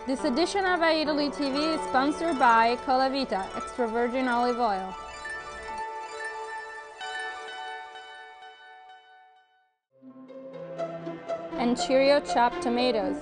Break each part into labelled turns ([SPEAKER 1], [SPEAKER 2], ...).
[SPEAKER 1] This edition of Eataly TV is sponsored by Cola Vita, extra virgin olive oil. And Cheerio chopped tomatoes.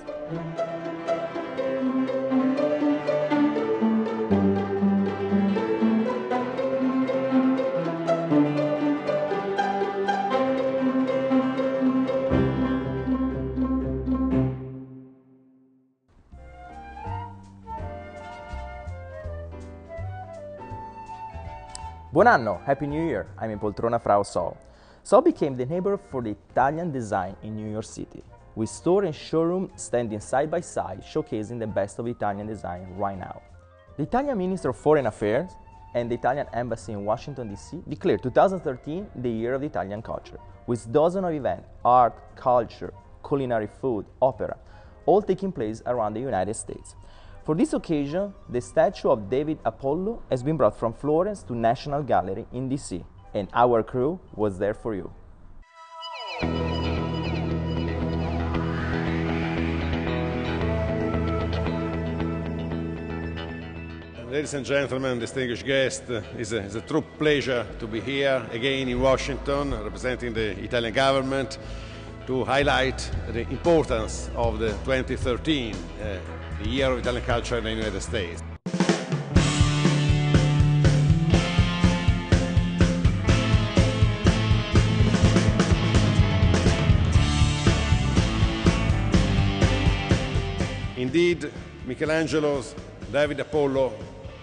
[SPEAKER 2] Buon anno! Happy New Year! I'm in Poltrona Frau, SOHO. SOHO became the neighbor for the Italian design in New York City, with store and showroom standing side by side, showcasing the best of Italian design right now. The Italian Minister of Foreign Affairs and the Italian Embassy in Washington, D.C. declared 2013 the year of the Italian culture, with dozens of events, art, culture, culinary food, opera, all taking place around the United States. For this occasion, the statue of David Apollo has been brought from Florence to National Gallery in DC, and our crew was there for you.
[SPEAKER 3] Ladies and gentlemen, distinguished guests, it's a true pleasure to be here again in Washington, representing the Italian government, to highlight the importance of the 2013 the Year of Italian Culture in the United States. Indeed, Michelangelo's David Apollo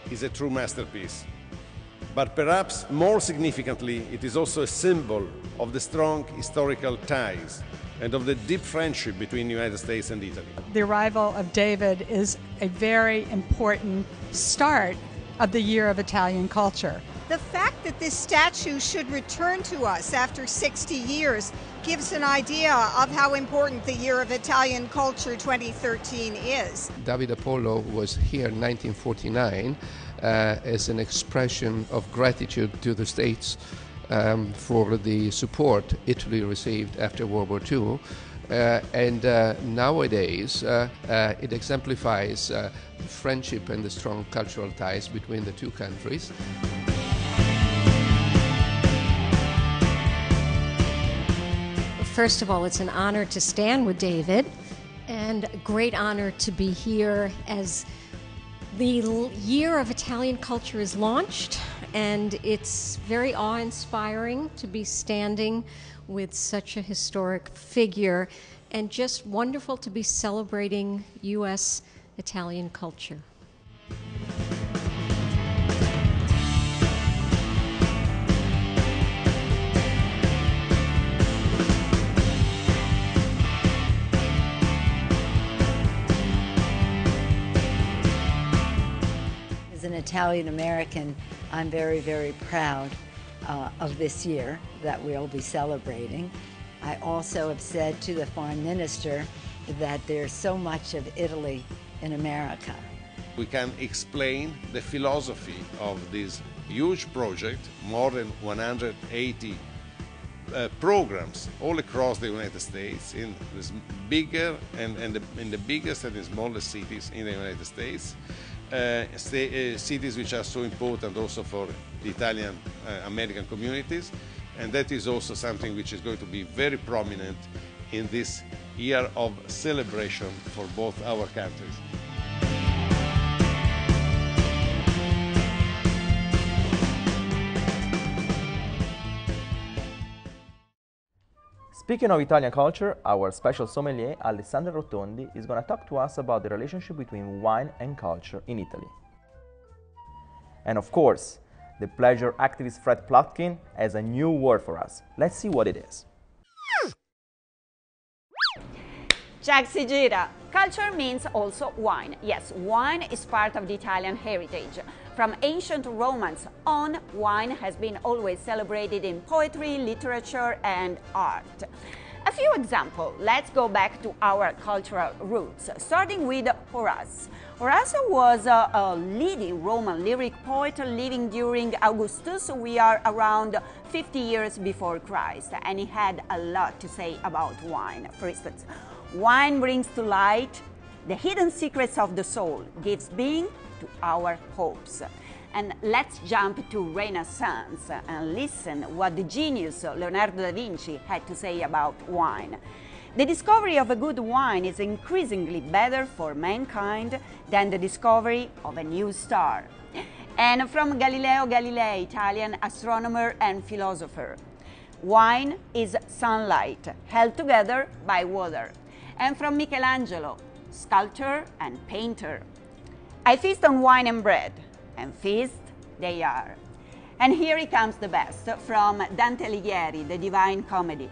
[SPEAKER 3] is a true masterpiece. But perhaps more significantly, it is also a symbol of the strong historical ties and of the deep friendship between the United States and Italy.
[SPEAKER 4] The arrival of David is a very important start of the Year of Italian Culture.
[SPEAKER 5] The fact that this statue should return to us after 60 years gives an idea of how important the Year of Italian Culture 2013 is.
[SPEAKER 6] David Apollo was here in 1949 as an expression of gratitude to the States for the support Italy received after World War II. Nowadays it exemplifies the friendship and the strong cultural ties between the two countries.
[SPEAKER 7] First of all, it's an honor to stand with David, and a great honor to be here as the Year of Italian Culture is launched, and it's very awe-inspiring to be standing with such a historic figure, and just wonderful to be celebrating U.S. Italian culture.
[SPEAKER 8] As an Italian American, I'm very, very proud of this year that we'll be celebrating. I also have said to the Foreign Minister that there's so much of Italy in America.
[SPEAKER 3] We can explain the philosophy of this huge project, more than 180 programs all across the United States, in this bigger and in the biggest and the smallest cities in the United States. Cities which are so important also for the Italian American communities, and that is also something which is going to be very prominent in this year of celebration for both our countries.
[SPEAKER 2] Speaking of Italian culture, our special sommelier, Alessandra Rotondi, is going to talk to us about the relationship between wine and culture in Italy. And of course, the pleasure activist Fred Plotkin has a new word for us. Let's see what it is.
[SPEAKER 9] Jack si gira. Culture means also wine. Yes, wine is part of the Italian heritage. From ancient Romans on, wine has been always celebrated in poetry, literature, and art. A few examples. Let's go back to our cultural roots, starting with Horace. Horace was a leading Roman lyric poet living during Augustus. We are around 50 years before Christ, and he had a lot to say about wine. For instance, wine brings to light The hidden secrets of the soul gives being to our hopes. And let's jump to Renaissance and listen what the genius Leonardo da Vinci had to say about wine. The discovery of a good wine is increasingly better for mankind than the discovery of a new star. And from Galileo Galilei, Italian astronomer and philosopher, wine is sunlight held together by water. And from Michelangelo, sculptor and painter, I feast on wine and bread, and feast they are. And here it comes the best, from Dante Alighieri, The Divine Comedy.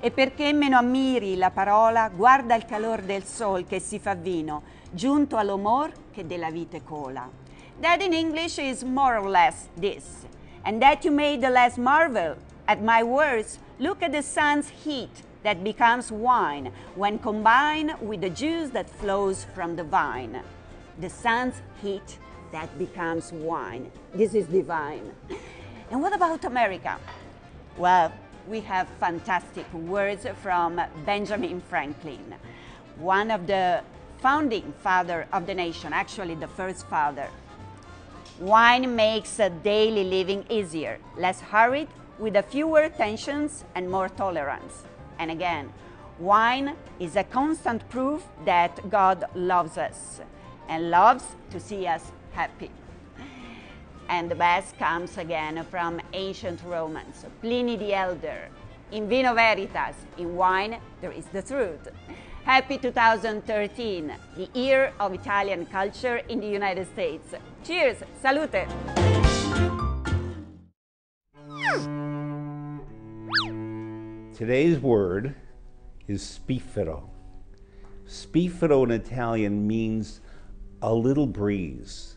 [SPEAKER 9] E perché meno ammiri la parola, guarda il calor del sol che si fa vino, giunto all'omor che della vite cola. That in English is more or less this. And that you may the less marvel at my words, look at the sun's heat that becomes wine when combined with the juice that flows from the vine. The sun's heat that becomes wine. This is divine. And what about America? Well, we have fantastic words from Benjamin Franklin, one of the founding father of the nation, actually the first father. Wine makes daily living easier, less hurried, with fewer tensions and more tolerance. And again, wine is a constant proof that God loves us and loves to see us happy. And the best comes again from ancient Romans, Pliny the Elder. In vino veritas, in wine there is the truth. Happy 2013, the year of Italian culture in the United States. Cheers, salute!
[SPEAKER 10] Today's word is spifero. Spifero in Italian means a little breeze.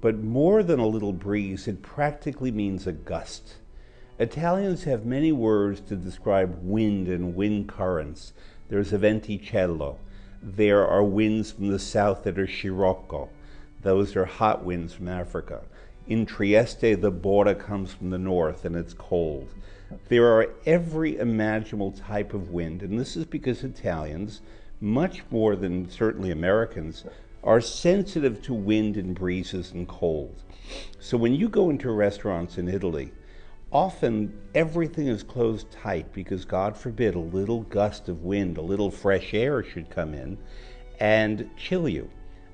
[SPEAKER 10] But more than a little breeze, it practically means a gust. Italians have many words to describe wind and wind currents. There's a venticello. There are winds from the south that are scirocco. Those are hot winds from Africa. In Trieste, the bora comes from the north and it's cold. There are every imaginable type of wind, and this is because Italians, much more than certainly Americans, are sensitive to wind and breezes and cold. So when you go into restaurants in Italy, often everything is closed tight because, God forbid, a little gust of wind, a little fresh air should come in and chill you.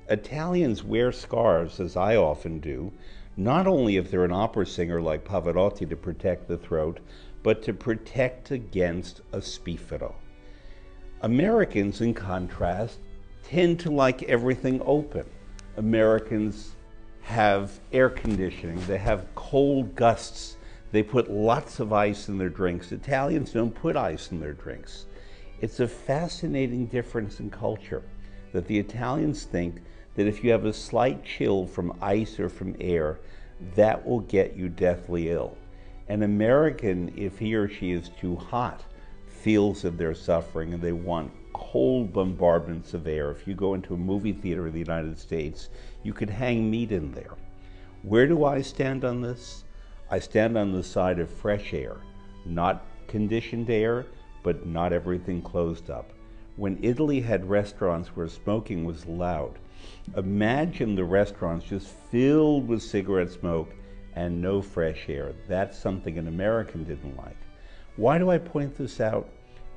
[SPEAKER 10] Italians wear scarves, as I often do, not only if they're an opera singer like Pavarotti to protect the throat, but to protect against a spifero. Americans, in contrast, tend to like everything open. Americans have air conditioning, they have cold gusts, they put lots of ice in their drinks. Italians don't put ice in their drinks. It's a fascinating difference in culture, that the Italians think that if you have a slight chill from ice or from air, that will get you deathly ill. An American, if he or she is too hot, feels that they're suffering and they want cold bombardments of air. If you go into a movie theater in the United States, you could hang meat in there. Where do I stand on this? I stand on the side of fresh air, not conditioned air, but not everything closed up. When Italy had restaurants where smoking was allowed, imagine the restaurants just filled with cigarette smoke and no fresh air. That's something an American didn't like. Why do I point this out?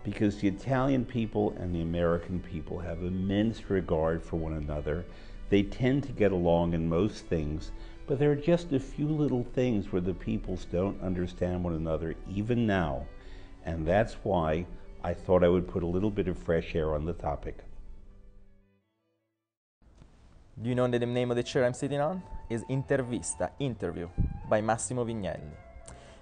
[SPEAKER 10] Because the Italian people and the American people have immense regard for one another. They tend to get along in most things, but there are just a few little things where the peoples don't understand one another, even now. And that's why I thought I would put a little bit of fresh air on the topic.
[SPEAKER 2] Do you know the name of the chair I'm sitting on? Is Intervista, Interview, by Massimo Vignelli.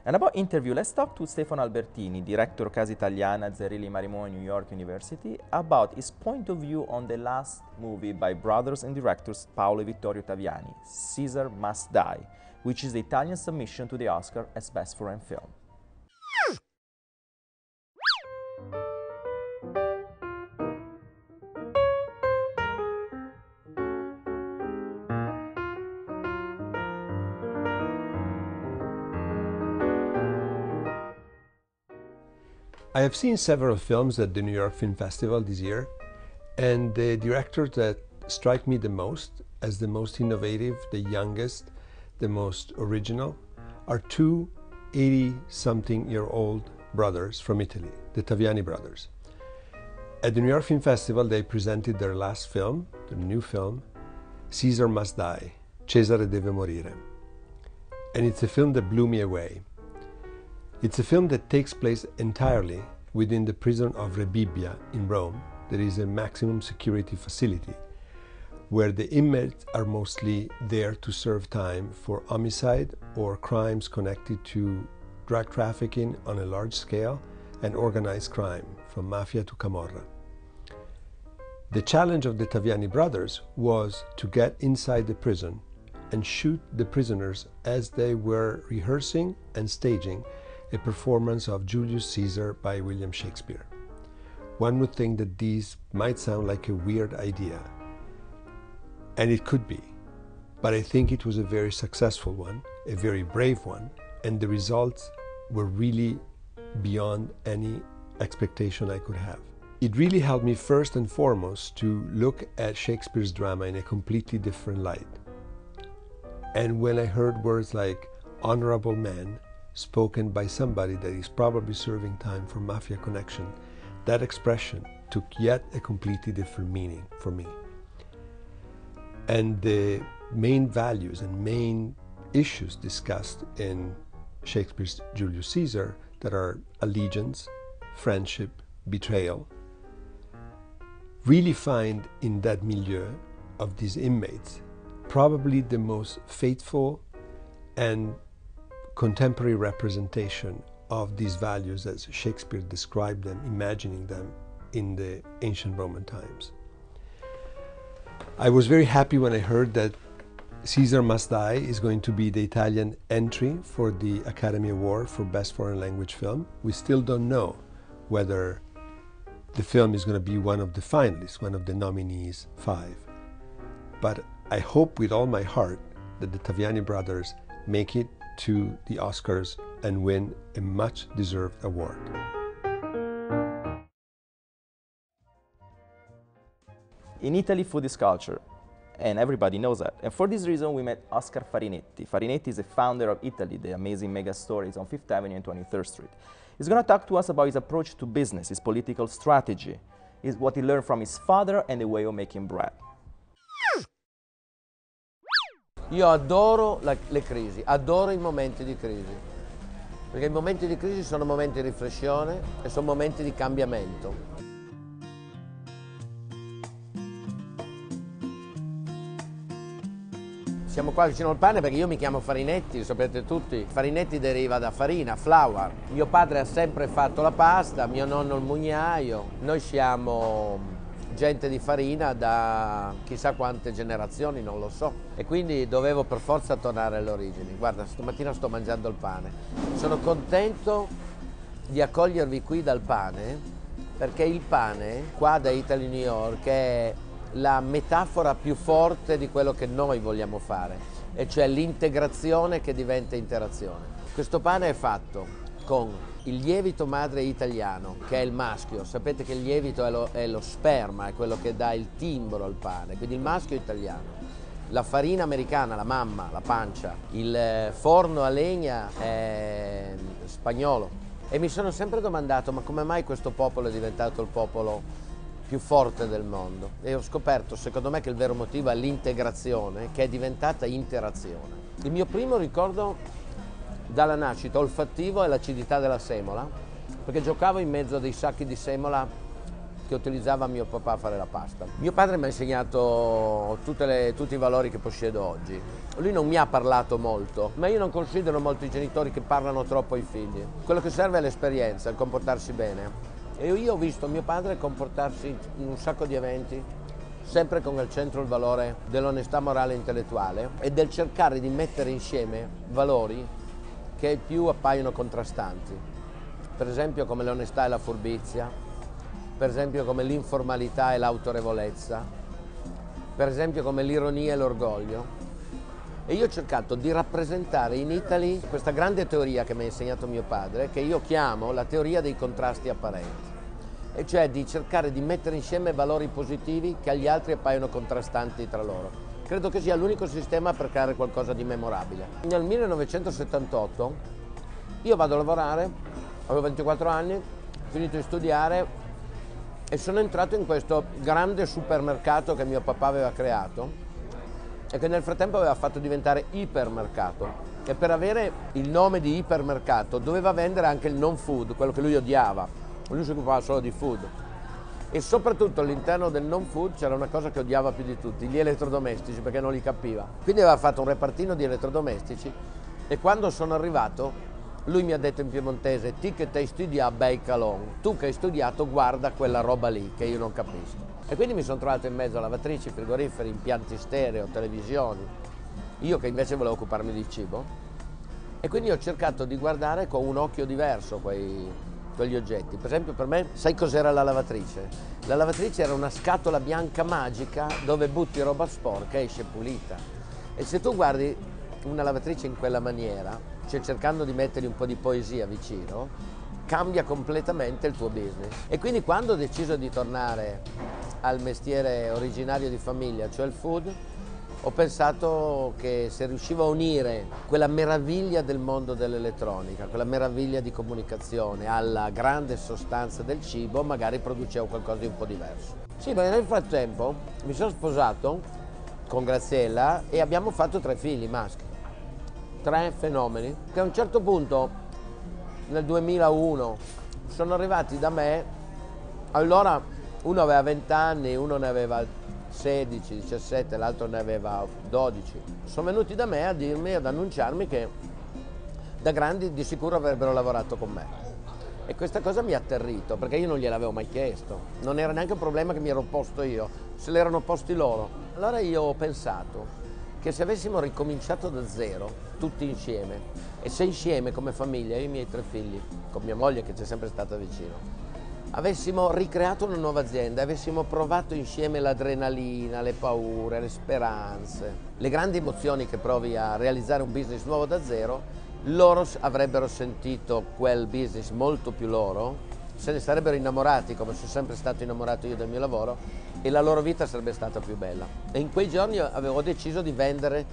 [SPEAKER 2] And about interview, let's talk to Stefano Albertini, director Casa Italiana at Zerilli Marimò, New York University, about his point of view on the last movie by brothers and directors Paolo e Vittorio Taviani, Caesar Must Die, which is the Italian submission to the Oscar as Best Foreign Film.
[SPEAKER 11] I have seen several films at the New York Film Festival this year, And the directors that strike me the most as the most innovative, the youngest, the most original, are two 80-something-year-old brothers from Italy, the Taviani brothers. At the New York Film Festival, they presented their last film, their new film, Caesar Must Die, Cesare deve morire. And it's a film that blew me away. It's a film that takes place entirely within the prison of Rebibbia in Rome. There is a maximum security facility where the inmates are mostly there to serve time for homicide or crimes connected to drug trafficking on a large scale and organized crime, from mafia to camorra. The challenge of the Taviani brothers was to get inside the prison and shoot the prisoners as they were rehearsing and staging a performance of Julius Caesar by William Shakespeare. One would think that these might sound like a weird idea, and it could be, but I think it was a very successful one, a very brave one, and the results were really beyond any expectation I could have. It really helped me first and foremost to look at Shakespeare's drama in a completely different light. And when I heard words like honorable man spoken by somebody that is probably serving time for mafia connection, that expression took yet a completely different meaning for me. And the main values and main issues discussed in Shakespeare's Julius Caesar, that are allegiance, friendship, betrayal, really find in that milieu of these inmates probably the most faithful and contemporary representation of these values as Shakespeare described them, imagining them in the ancient Roman times. I was very happy when I heard that Caesar Must Die is going to be the Italian entry for the Academy Award for Best Foreign Language Film. We still don't know whether the film is going to be one of the finalists, one of the nominees 5. But I hope with all my heart that the Taviani brothers make it to the Oscars and win a much-deserved award.
[SPEAKER 2] In Italy, food is culture, and everybody knows that. And for this reason, we met Oscar Farinetti. Farinetti is the founder of Eataly, the amazing mega store. It's on 5th Avenue and 23rd Street. He's going to talk to us about his approach to business, his political strategy, what he learned from his father, and the way of making bread.
[SPEAKER 12] Io adoro le crisi, adoro i momenti di crisi, perché i momenti di crisi sono momenti di riflessione e sono momenti di cambiamento. Siamo qua vicino al pane perché io mi chiamo Farinetti, lo sapete tutti. Farinetti deriva da farina, flour. Mio padre ha sempre fatto la pasta, mio nonno il mugnaio. Noi siamo gente di farina da chissà quante generazioni, non lo so. E quindi dovevo per forza tornare alle origini. Guarda, stamattina sto mangiando il pane. Sono contento di accogliervi qui dal pane, perché il pane, qua da Eataly New York, è la metafora più forte di quello che noi vogliamo fare, e cioè l'integrazione che diventa interazione. Questo pane è fatto con il lievito madre italiano, che è il maschio. Sapete che il lievito è lo sperma, è quello che dà il timbro al pane, quindi il maschio italiano. La farina americana, la mamma, la pancia, il forno a legna è spagnolo. E mi sono sempre domandato, ma come mai questo popolo è diventato il popolo più forte del mondo? E ho scoperto, secondo me, che il vero motivo è l'integrazione, che è diventata interazione. Il mio primo ricordo dalla nascita olfattivo è l'acidità della semola, perché giocavo in mezzo a dei sacchi di semola che utilizzava mio papà a fare la pasta. Mio padre mi ha insegnato tutti i valori che possiedo oggi. Lui non mi ha parlato molto, ma io non considero molto i genitori che parlano troppo ai figli. Quello che serve è l'esperienza, il comportarsi bene. E io ho visto mio padre comportarsi in un sacco di eventi, sempre con al centro il valore dell'onestà morale e intellettuale e del cercare di mettere insieme valori che più appaiono contrastanti. Per esempio come l'onestà e la furbizia, per esempio come l'informalità e l'autorevolezza, per esempio come l'ironia e l'orgoglio. E io ho cercato di rappresentare in Eataly questa grande teoria che mi ha insegnato mio padre, che io chiamo la teoria dei contrasti apparenti. e cioè di cercare di mettere insieme valori positivi che agli altri appaiono contrastanti tra loro. Credo che sia l'unico sistema per creare qualcosa di memorabile. Nel 1978 io vado a lavorare, avevo 24 anni, ho finito di studiare e sono entrato in questo grande supermercato che mio papà aveva creato e che nel frattempo aveva fatto diventare ipermercato. E per avere il nome di ipermercato doveva vendere anche il non food, quello che lui odiava. Lui si occupava solo di food. E soprattutto all'interno del non food c'era una cosa che odiava più di tutti, gli elettrodomestici, perché non li capiva. Quindi aveva fatto un repartino di elettrodomestici e quando sono arrivato lui mi ha detto in piemontese: ti che hai studiato bei calon, tu che hai studiato guarda quella roba lì che io non capisco. E quindi mi sono trovato in mezzo a lavatrici, frigoriferi, impianti stereo, televisioni, io che invece volevo occuparmi di cibo, e quindi ho cercato di guardare con un occhio diverso quegli oggetti. Per esempio, per me, sai cos'era la lavatrice? La lavatrice era una scatola bianca magica dove butti roba sporca e esce pulita. E se tu guardi una lavatrice in quella maniera, cioè cercando di mettergli un po' di poesia vicino, cambia completamente il tuo business. E quindi quando ho deciso di tornare al mestiere originario di famiglia, cioè il food, ho pensato che se riuscivo a unire quella meraviglia del mondo dell'elettronica, quella meraviglia di comunicazione alla grande sostanza del cibo, magari producevo qualcosa di un po' diverso. Sì, perché nel frattempo mi sono sposato con Graziella e abbiamo fatto 3 figli maschi, 3 fenomeni, che a un certo punto, nel 2001, sono arrivati da me. Allora uno aveva 20 anni, uno ne aveva 16, 17, l'altro ne aveva 12. Sono venuti da me a dirmi, ad annunciarmi che da grandi di sicuro avrebbero lavorato con me. E questa cosa mi ha atterrito, perché io non gliel'avevo mai chiesto. Non era neanche un problema che mi ero posto io, se l'erano posti loro. Allora io ho pensato che se avessimo ricominciato da zero, tutti insieme, e se insieme come famiglia, io e i miei 3 figli, con mia moglie che ci è sempre stata vicino, avessimo ricreato una nuova azienda, avessimo provato insieme l'adrenalina, le paure, le speranze, le grandi emozioni che provi a realizzare un business nuovo da zero, loro avrebbero sentito quel business molto più loro, se ne sarebbero innamorati come sono sempre stato innamorato io del mio lavoro e la loro vita sarebbe stata più bella. E in quei giorni avevo deciso di vendere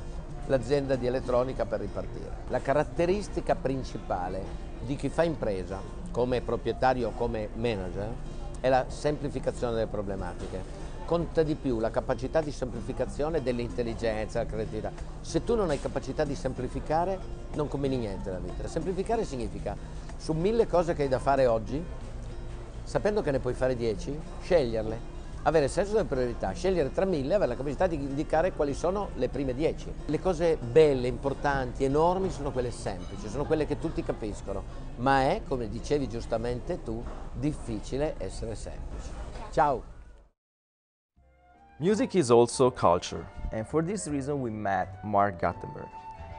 [SPEAKER 12] l'azienda di elettronica per ripartire. La caratteristica principale di chi fa impresa come proprietario o come manager è la semplificazione delle problematiche. Conta di più la capacità di semplificazione dell'intelligenza, la creatività. Se tu non hai capacità di semplificare, non combini niente nella vita. Semplificare significa, su 1000 cose che hai da fare oggi, sapendo che ne puoi fare 10, sceglierle. Avere senso delle priorità, scegliere tra 1000, avere la capacità di indicare quali sono le prime 10. Le cose belle, importanti, enormi sono quelle semplici, sono quelle che tutti capiscono, ma è, come dicevi giustamente tu, difficile essere semplici. Ciao!
[SPEAKER 2] Music is also culture, and for this reason we met Mark Gartenberg.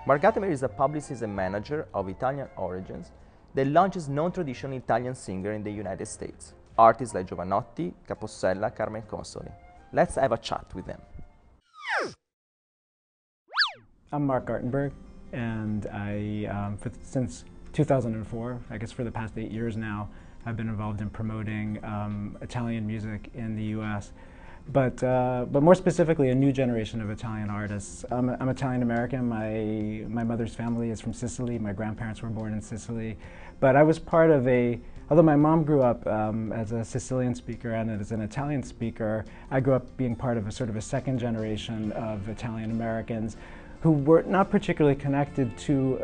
[SPEAKER 2] Mark Gartenberg is a publicist and manager of Italian origins that launches non-traditional Italian singers in the United States. Artists like Giovanotti, Capossela, Carmen Consoli. Let's have a chat with them.
[SPEAKER 13] I'm Mark Gartenberg, and since 2004, I guess for the past 8 years now, I've been involved in promoting Italian music in the U.S., but more specifically, a new generation of Italian artists. I'm Italian American. My mother's family is from Sicily. My grandparents were born in Sicily, but I was part of although my mom grew up as a Sicilian speaker and as an Italian speaker, I grew up being part of a sort of a second generation of Italian Americans who were not particularly connected to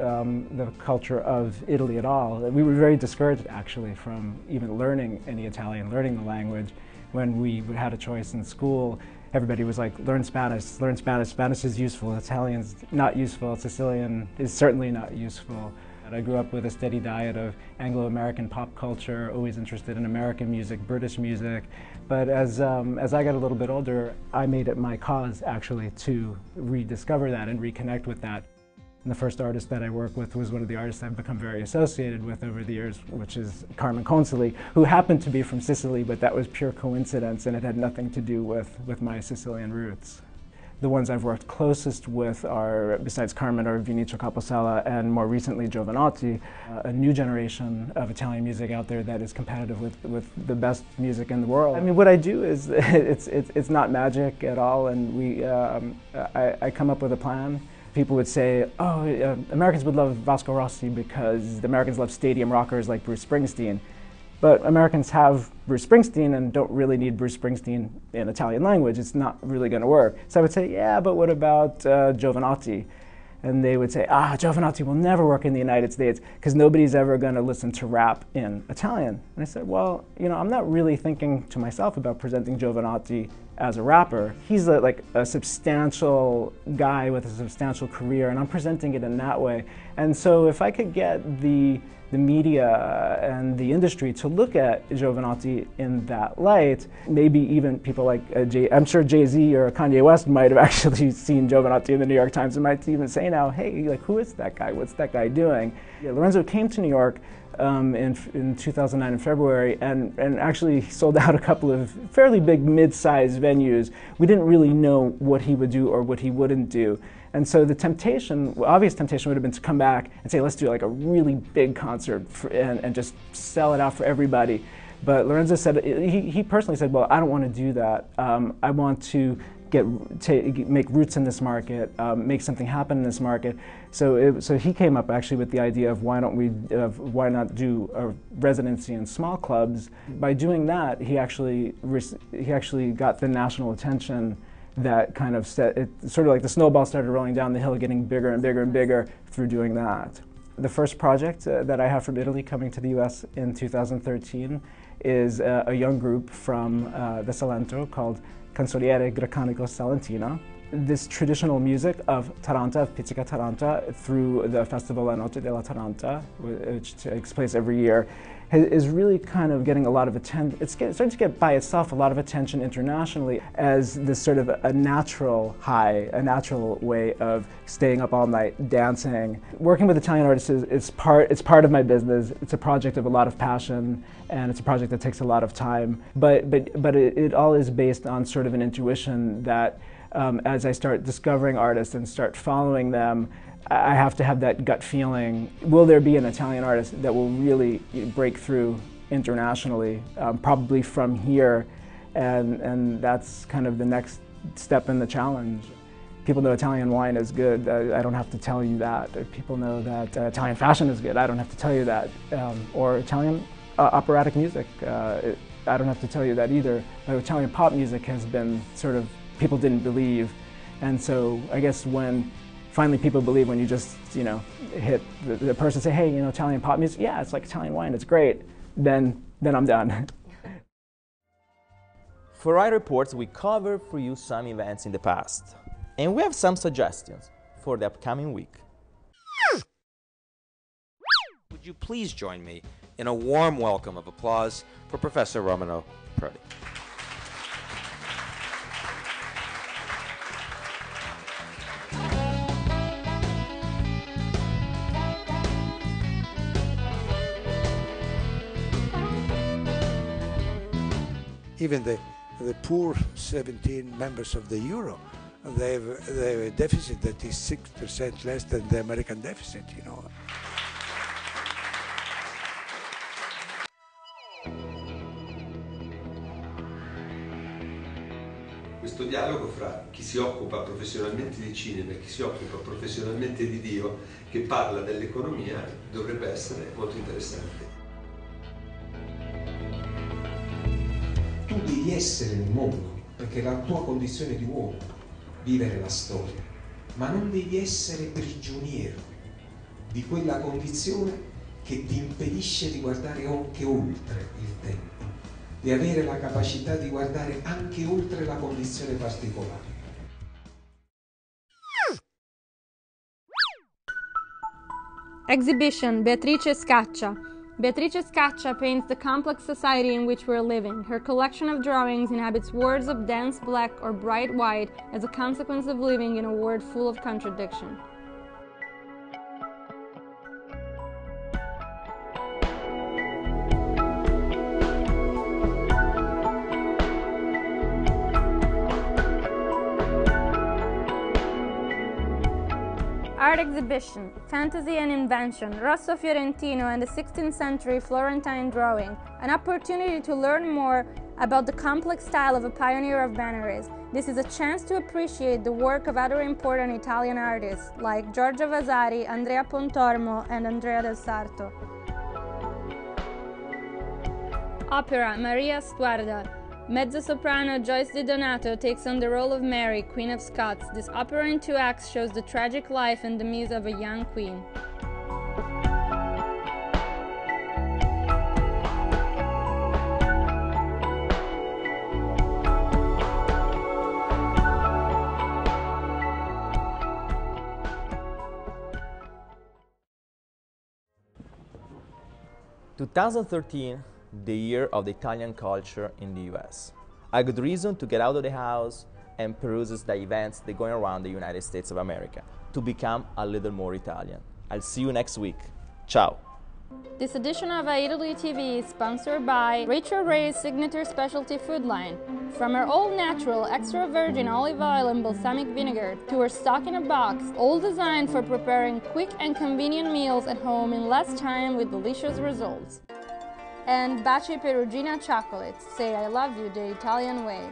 [SPEAKER 13] the culture of Italy at all. We were very discouraged, actually, from even learning any Italian, learning the language. When we had a choice in school, everybody was like, learn Spanish, learn Spanish. Spanish is useful, Italian's not useful, Sicilian is certainly not useful. I grew up with a steady diet of Anglo-American pop culture, always interested in American music, British music. But as I got a little bit older, I made it my cause, actually, to rediscover that and reconnect with that. And the first artist that I worked with was one of the artists I've become very associated with over the years, which is Carmen Consoli, who happened to be from Sicily, but that was pure coincidence, and it had nothing to do with my Sicilian roots. The ones I've worked closest with are, besides Carmen, are Vinicio Caposella and more recently Jovanotti, a new generation of Italian music out there that is competitive with the best music in the world. I mean, what I do is it's not magic at all, and I come up with a plan. People would say, oh, Americans would love Vasco Rossi because the Americans love stadium rockers like Bruce Springsteen. But Americans have Bruce Springsteen and don't really need Bruce Springsteen in Italian language. It's not really going to work. So I would say, yeah, but what about Jovanotti? And they would say, Jovanotti will never work in the United States because nobody's ever going to listen to rap in Italian. And I said, well, I'm not really thinking to myself about presenting Jovanotti as a rapper. He's like a substantial guy with a substantial career, and I'm presenting it in that way. And so if I could get the media and the industry to look at Jovanotti in that light, maybe even people like I'm sure Jay-Z or Kanye West might have actually seen Jovanotti in the New York Times and might even say now, hey, like, who is that guy? What's that guy doing? Yeah, Lorenzo came to New York in 2009 in February and actually sold out a couple of fairly big mid-sized venues. We didn't really know what he would do or what he wouldn't do. And so the temptation, obvious temptation would have been to come back and say, let's do like a really big concert and just sell it out for everybody. But Lorenzo said, he personally said, well, I don't want to do that. I want to make roots in this market, make something happen in this market. So he came up actually with the idea of why not do a residency in small clubs. By doing that, he actually got the national attention that kind of set it, sort of like the snowball started rolling down the hill, getting bigger and bigger and bigger through doing that. The first project that I have from Italy coming to the US in 2013 is a young group from the Salento called Canzoniere Greco Salentino. This traditional music of Taranta, of Pizzica Taranta, through the festival La Notte della Taranta, which takes place every year, is really kind of getting a lot of attention. It's starting to get by itself a lot of attention internationally as this sort of a natural high, a natural way of staying up all night, dancing. Working with Italian artists is part of my business. It's a project of a lot of passion, and it's a project that takes a lot of time. But it all is based on sort of an intuition that as I start discovering artists and start following them, I have to have that gut feeling. Will there be an Italian artist that will really break through internationally, probably from here, and that's kind of the next step in the challenge. People know Italian wine is good. I don't have to tell you that. People know that Italian fashion is good. I don't have to tell you that. Or Italian operatic music. I don't have to tell you that either. But Italian pop music has been sort of, people didn't believe. And so I guess when finally people believe, when you just, hit the person, say, hey, Italian pop music, yeah, it's like Italian wine, it's great, then I'm done.
[SPEAKER 2] For our reports, we covered for you some events in the past, and we have some suggestions for the upcoming week.
[SPEAKER 14] Would you please join me in a warm welcome of applause for Professor Romano Prodi.
[SPEAKER 15] Even the poor 17 members of the euro, they have a deficit that is 6% less than the American deficit,
[SPEAKER 11] Questo dialogo fra chi si occupa professionalmente di cinema e chi si occupa professionalmente di Dio, che parla dell'economia, dovrebbe essere molto interessante.
[SPEAKER 16] Tu devi essere nel mondo, perché è la tua condizione di uomo, vivere la storia, ma non devi essere prigioniero di quella condizione che ti impedisce di guardare anche oltre il tempo, di avere la capacità di guardare anche oltre la condizione particolare.
[SPEAKER 1] Exhibition Beatrice Scaccia. Beatrice Scaccia paints the complex society in which we're living. Her collection of drawings inhabits worlds of dense black or bright white as a consequence of living in a world full of contradiction. Art exhibition, fantasy and invention, Rosso Fiorentino and the 16th century Florentine drawing, an opportunity to learn more about the complex style of a pioneer of Veneris. This is a chance to appreciate the work of other important Italian artists like Giorgio Vasari, Andrea Pontormo and Andrea del Sarto. Opera, Maria Stuarda. Mezzo-soprano Joyce Di Donato takes on the role of Mary, Queen of Scots. This opera in 2 acts shows the tragic life and the muse of a young queen.
[SPEAKER 2] "2013, the year of the Italian culture in the US. A good reason to get out of the house and peruse the events that are going around the United States of America, to become a little more Italian. I'll see you next week. Ciao!
[SPEAKER 1] This edition of Eataly TV is sponsored by Rachel Ray's signature specialty food line. From her all-natural, extra virgin olive oil and balsamic vinegar to her stock in a box, all designed for preparing quick and convenient meals at home in less time with delicious results. And Baci Perugina chocolates. Say I love you the Italian way.